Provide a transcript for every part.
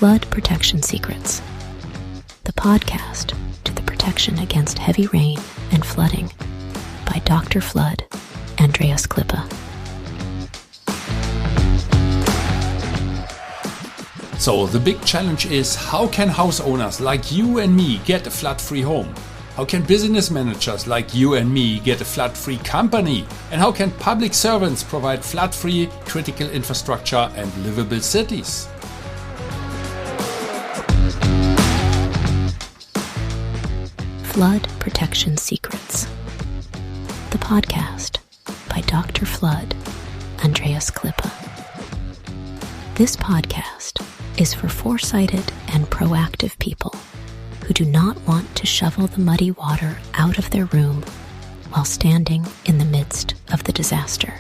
Flood Protection Secrets, the podcast to the protection against heavy rain and flooding by Dr. Flood, Andreas Klippe. So the big challenge is, how can house owners like you and me get a flood-free home? How can business managers like you and me get a flood-free company? And how can public servants provide flood-free critical infrastructure and livable cities? Flood Protection Secrets, the podcast by Dr. Flood, Andreas Klippe. This podcast is for foresighted and proactive people who do not want to shovel the muddy water out of their room while standing in the midst of the disaster.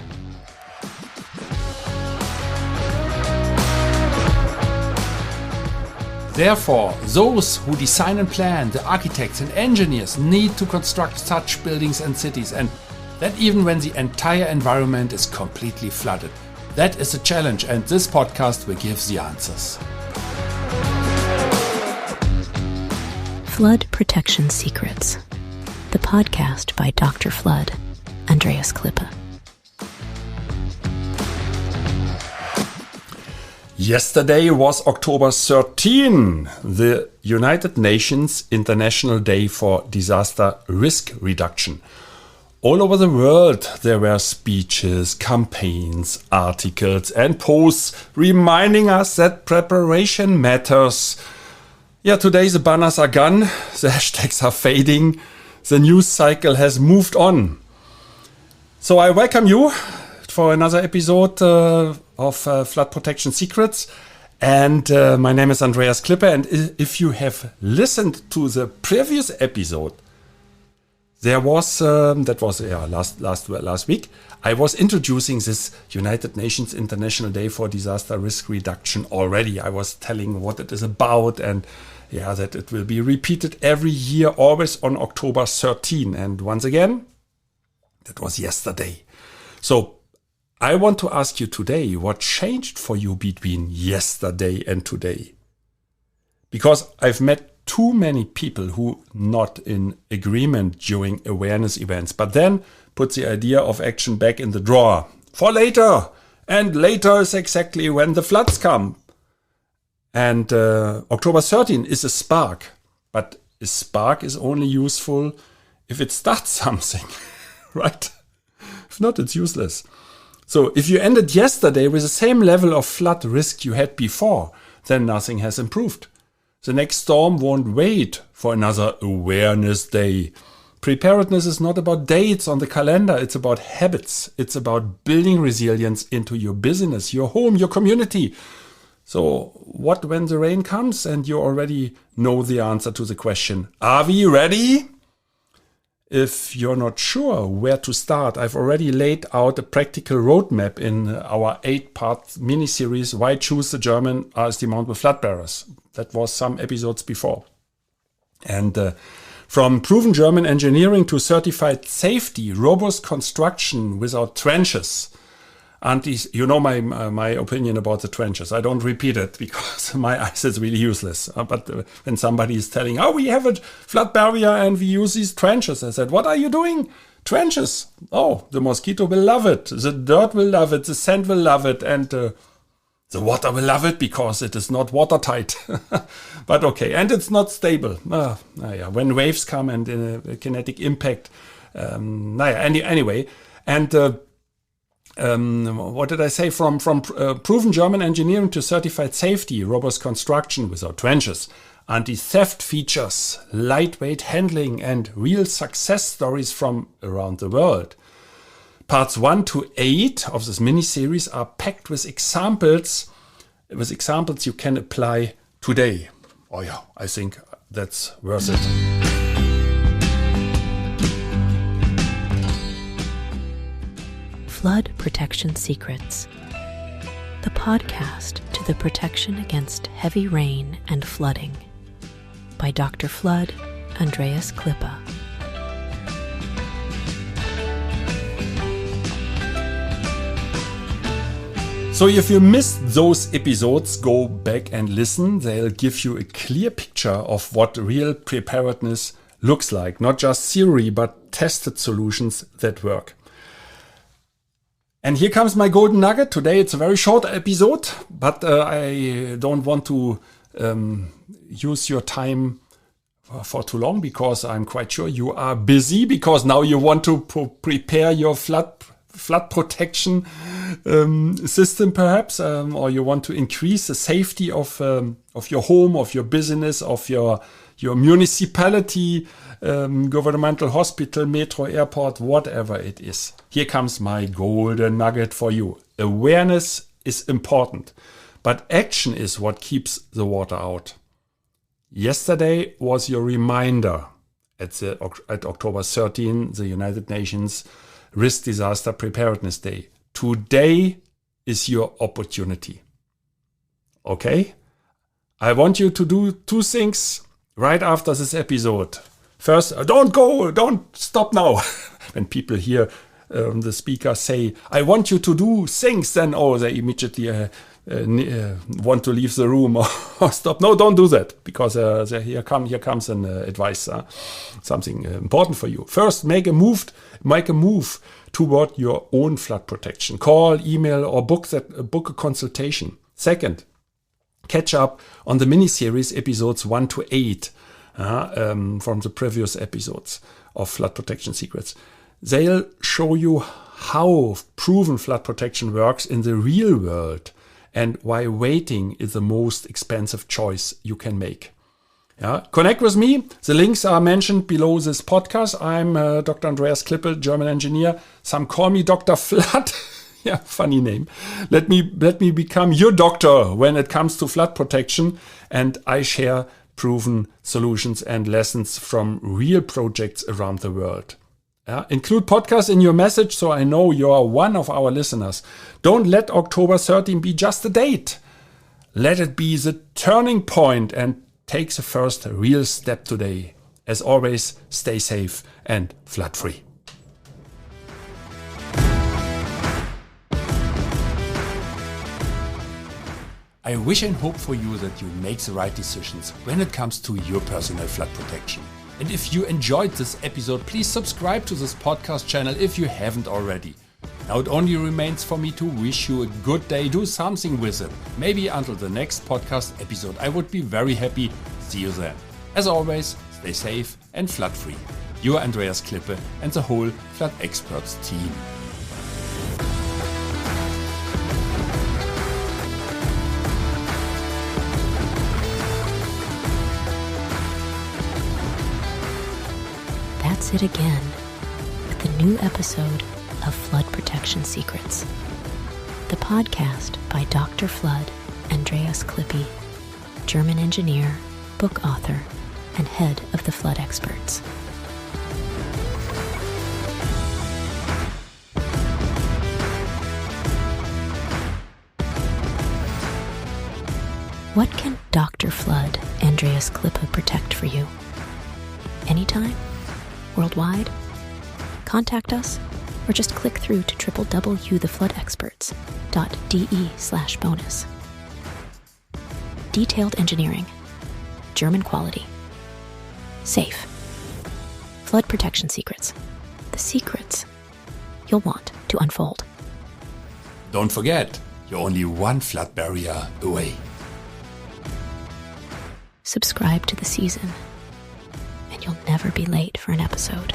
Therefore, those who design and plan, the architects and engineers, need to construct such buildings and cities, and that even when the entire environment is completely flooded. That is a challenge, and this podcast will give the answers. Flood Protection Secrets, the podcast by Dr. Flood, Andreas Klippe. Yesterday was October 13, the United Nations International Day for Disaster Risk Reduction. All over the world there were speeches, campaigns, articles and posts reminding us that preparation matters. Yeah, today the banners are gone, the hashtags are fading, the news cycle has moved on. So I welcome you for another episode of Flood Protection Secrets. And my name is Andreas Klippe, and if you have listened to the previous episode, there was last week. I was introducing this United Nations International Day for Disaster Risk Reduction already. I was telling what it is about, and that it will be repeated every year, always on October 13. And once again, that was yesterday. So I want to ask you today, what changed for you between yesterday and today? Because I've met too many people who not in agreement during awareness events, but then put the idea of action back in the drawer for later. And later is exactly when the floods come. And October 13 is a spark, but a spark is only useful if it starts something, right? If not, it's useless. So if you ended yesterday with the same level of flood risk you had before, then nothing has improved. The next storm won't wait for another awareness day. Preparedness is not about dates on the calendar. It's about habits. It's about building resilience into your business, your home, your community. So what when the rain comes and you already know the answer to the question, are we ready? If you're not sure where to start, I've already laid out a practical roadmap in our 8-part mini-series, Why Choose the German RSD Mount with Flood Barriers. That was some episodes before. And from proven German engineering to certified safety, robust construction without trenches. And you know my opinion about the trenches. I don't repeat it because my eyes is really useless. But when somebody is telling, we have a flood barrier and we use these trenches, I said, what are you doing? Trenches. Oh, the mosquito will love it. The dirt will love it. The sand will love it. And the water will love it because it is not watertight. But okay, and it's not stable. When waves come and a kinetic impact. Anyway. And what did I say? From proven German engineering to certified safety, robust construction without trenches, anti-theft features, lightweight handling, and real success stories from around the world. Parts 1 to 8 of this mini-series are packed with examples you can apply today. I think that's worth it. Flood Protection Secrets, the podcast to the protection against heavy rain and flooding by Dr. Flood, Andreas Klippe. So if you missed those episodes, go back and listen. They'll give you a clear picture of what real preparedness looks like. Not just theory, but tested solutions that work. And here comes my golden nugget. Today it's a very short episode, but I don't want to use your time for too long, because I'm quite sure you are busy, because now you want to prepare your flood protection system perhaps, or you want to increase the safety of your home, of your business, of your municipality, governmental hospital, metro, airport, whatever it is. Here comes my golden nugget for you. Awareness is important, but action is what keeps the water out. Yesterday was your reminder at October 13, the United Nations Risk Disaster Preparedness Day. Today is your opportunity. Okay? I want you to do two things right after this episode. First, don't stop now. When people hear the speaker say, I want you to do things, then they immediately want to leave the room or stop. No, don't do that, because here comes an advice, something important for you. First, make a move toward your own flood protection. Call, email, or book a consultation. Second, catch up on the mini-series episodes 1 to 8 from the previous episodes of Flood Protection Secrets. They'll show you how proven flood protection works in the real world and why waiting is the most expensive choice you can make. Connect with me. The links are mentioned below this podcast. I'm Dr. Andreas Klippe, German engineer. Some call me Dr. Flood. Yeah, funny name. Let me become your doctor when it comes to flood protection, and I share proven solutions and lessons from real projects around the world. Include podcasts in your message so I know you are one of our listeners. Don't let October 13 be just a date. Let it be the turning point and take the first real step today. As always, stay safe and flood free. I wish and hope for you that you make the right decisions when it comes to your personal flood protection. And if you enjoyed this episode, please subscribe to this podcast channel if you haven't already. Now it only remains for me to wish you a good day. Do something with it. Maybe until the next podcast episode. I would be very happy. See you then. As always, stay safe and flood free. Your Andreas Klippe and the whole Flood Experts team. That's it again with a new episode of Flood Protection Secrets, the podcast by Dr. Flood, Andreas Klippe, German engineer, book author, and head of the Flood Experts. What can Dr. Flood, Andreas Klippe protect for you? Anytime? Worldwide? Contact us or just click through to www.floodexperts.de/bonus. Detailed engineering, German quality, safe. Flood protection secrets. The secrets you'll want to unfold. Don't forget, you're only one flood barrier away. Subscribe to the season, and you'll never be late for an episode.